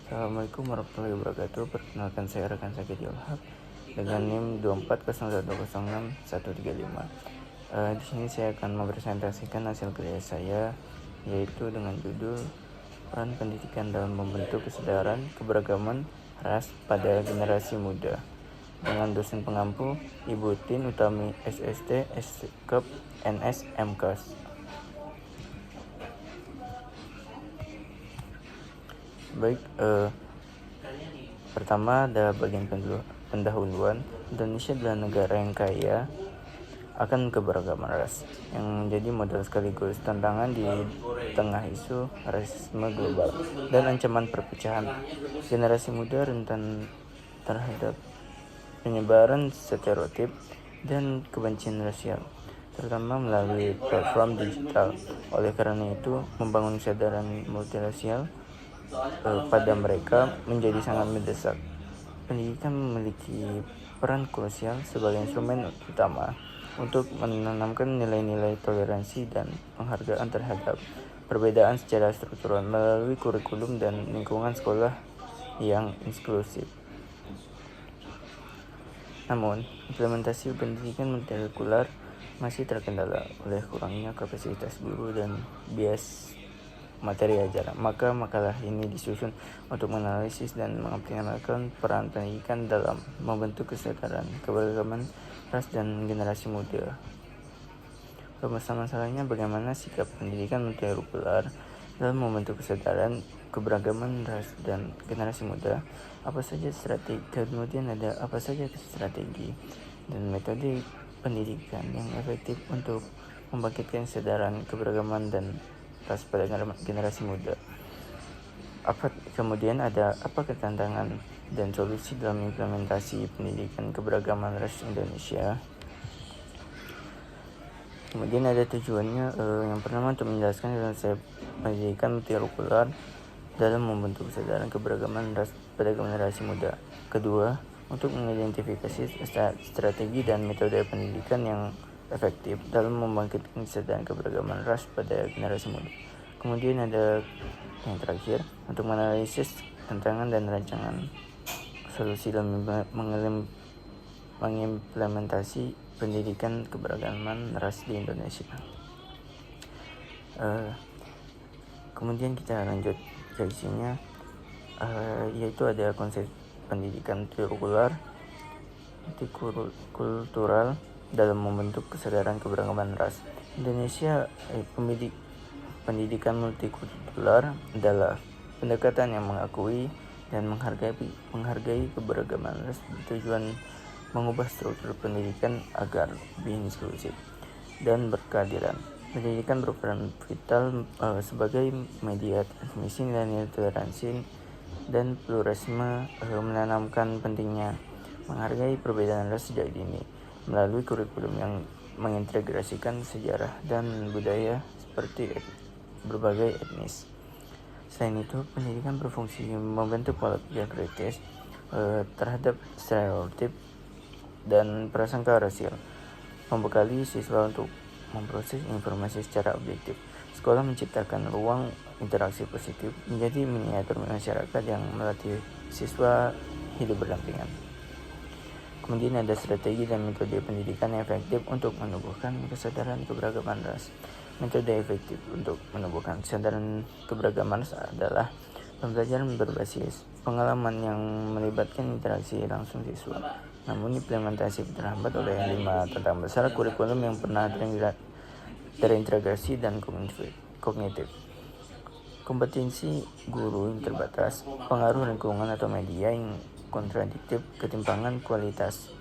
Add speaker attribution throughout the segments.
Speaker 1: Assalamualaikum warahmatullahi wabarakatuh. Perkenalkan saya rekan saya Ilham dengan NIM 2401061135. Di sini saya akan mempresentasikan hasil kerja saya, yaitu dengan judul Peran Pendidikan dalam Membentuk Kesadaran Keberagaman Ras pada Generasi Muda, dengan dosen pengampu Ibu Tin Utami SST Skep NS MKes. Baik, pertama ada bagian pendahuluan. Indonesia adalah negara yang kaya akan keberagaman ras, yang menjadi modal sekaligus tantangan di tengah isu rasisme global dan ancaman perpecahan. Generasi muda rentan terhadap penyebaran stereotip dan kebencian rasial, terutama melalui platform digital. Oleh karena itu, membangun kesadaran multirasial pada mereka menjadi sangat mendesak. Pendidikan memiliki peran krusial sebagai instrumen utama untuk menanamkan nilai-nilai toleransi dan penghargaan terhadap perbedaan secara struktural melalui kurikulum dan lingkungan sekolah yang inklusif. Namun, implementasi pendidikan multikultural masih terkendala oleh kurangnya kapasitas guru dan bias materi ajaran. Maka makalah ini disusun untuk menganalisis dan mengoptimalkan peran pendidikan dalam membentuk kesadaran keberagaman ras dan generasi muda. Masalahnya bagaimana sikap pendidikan multikultural dalam membentuk kesadaran keberagaman ras dan generasi muda. Apa saja strategi, kemudian ada apa saja strategi dan metode pendidikan yang efektif untuk membangkitkan kesadaran keberagaman dan ras pada generasi muda. Kemudian ada apa tantangan dan solusi dalam implementasi pendidikan keberagaman ras Indonesia. Kemudian ada tujuannya, yang pertama untuk menjelaskan konsep pendidikan multikultural dalam membentuk kesadaran keberagaman ras pada generasi muda. Kedua, untuk mengidentifikasi strategi dan metode pendidikan yang efektif dalam membangkitkan kesadaran keberagaman ras pada generasi muda. Kemudian ada yang terakhir, untuk menganalisis tantangan dan rancangan solusi dalam mengimplementasi pendidikan keberagaman ras di Indonesia. Kemudian kita lanjut ke isinya, yaitu ada konsep pendidikan multikultural dalam membentuk kesadaran keberagaman ras. Indonesia pendidikan multikultural adalah pendekatan yang mengakui dan menghargai keberagaman ras bertujuan mengubah struktur pendidikan agar lebih inklusif dan berkeadilan. Pendidikan berperan vital sebagai media transmisi nilai toleransi dan pluralisme, menanamkan pentingnya menghargai perbedaan ras sejak dini melalui kurikulum yang mengintegrasikan sejarah dan budaya seperti berbagai etnis. Selain itu, pendidikan berfungsi membentuk pola pikir kritis terhadap stereotip dan prasangka rasial, membekali siswa untuk memproses informasi secara objektif. Sekolah menciptakan ruang interaksi positif menjadi miniatur masyarakat yang melatih siswa hidup berdampingan. Kemudian ada strategi dan metode pendidikan yang efektif untuk menumbuhkan kesadaran keberagaman ras. Metode efektif untuk menumbuhkan kesadaran keberagaman ras adalah pembelajaran berbasis pengalaman yang melibatkan interaksi langsung siswa. Namun implementasi terhambat oleh 5 tantangan besar kurikulum yang pernah terintegrasi dan kognitif. Kompetensi guru yang terbatas, pengaruh lingkungan atau media yang kontradiktif, ketimpangan kualitas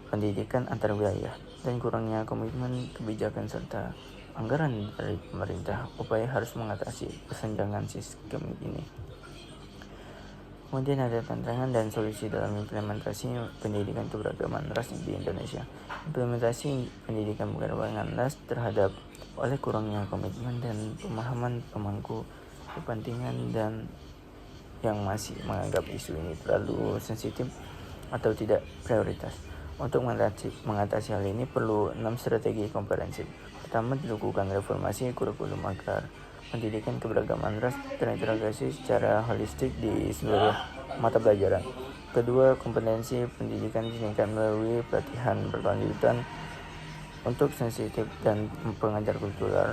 Speaker 1: pendidikan antar wilayah, dan kurangnya komitmen kebijakan serta anggaran dari pemerintah. Upaya harus mengatasi kesenjangan sistem ini. Kemudian ada tantangan dan solusi dalam implementasi pendidikan keberagaman ras di Indonesia. Implementasi pendidikan keberagaman ras terhadap oleh kurangnya komitmen dan pemahaman pemangku kepentingan dan yang masih menganggap isu ini terlalu sensitif atau tidak prioritas. Untuk mengatasi hal ini perlu 6 strategi komprehensif. Pertama, dilakukan reformasi kurikulum agar pendidikan keberagaman ras terintegrasi secara holistik di seluruh mata pelajaran. Kedua, kompetensi pendidikan ditingkatkan melalui pelatihan berkelanjutan untuk sensitif dan pengajar kultural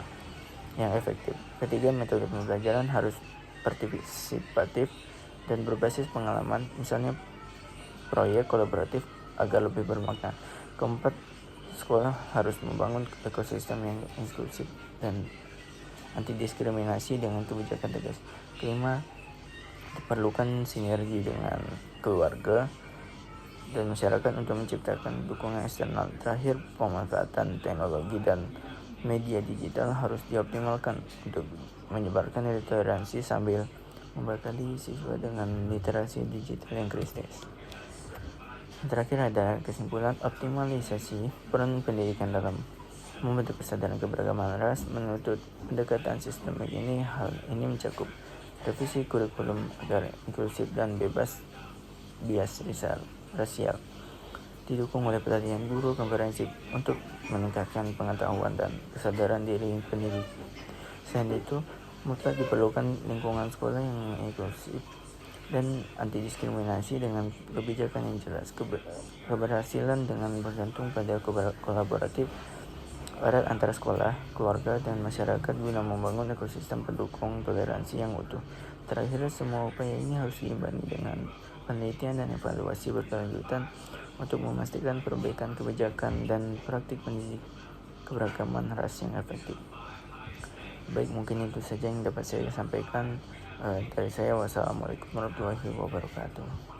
Speaker 1: yang efektif. Ketiga, metode pembelajaran harus partisipatif dan berbasis pengalaman, misalnya proyek kolaboratif agar lebih bermakna. Keempat, sekolah harus membangun ekosistem yang inklusif dan anti diskriminasi dengan kebijakan tegas. Kelima, diperlukan sinergi dengan keluarga dan masyarakat untuk menciptakan dukungan eksternal. Terakhir, pemanfaatan teknologi dan media digital harus dioptimalkan untuk menyebarkan toleransi sambil membekali siswa dengan literasi digital yang kritis. Terakhir ada kesimpulan, optimalisasi peran pendidikan dalam membentuk kesadaran keberagaman ras. Menurut pendekatan sistemik ini, hal ini mencakup revisi kurikulum agar inklusif dan bebas bias rasial, didukung oleh pelatihan guru komprehensif untuk meningkatkan pengetahuan dan kesadaran diri pendidik. Selain itu, mutlak diperlukan lingkungan sekolah yang inklusif dan anti diskriminasi dengan kebijakan yang jelas. Keberhasilan dengan bergantung pada kolaboratif erat antara sekolah, keluarga, dan masyarakat guna membangun ekosistem pendukung toleransi yang utuh. Terakhir, semua upaya ini harus diimbangi dengan penelitian dan evaluasi berkelanjutan untuk memastikan perbaikan kebijakan dan praktik pendidik keberagaman ras yang efektif. Baik, mungkin itu saja yang dapat saya sampaikan dari saya. Wassalamualaikum warahmatullahi wabarakatuh.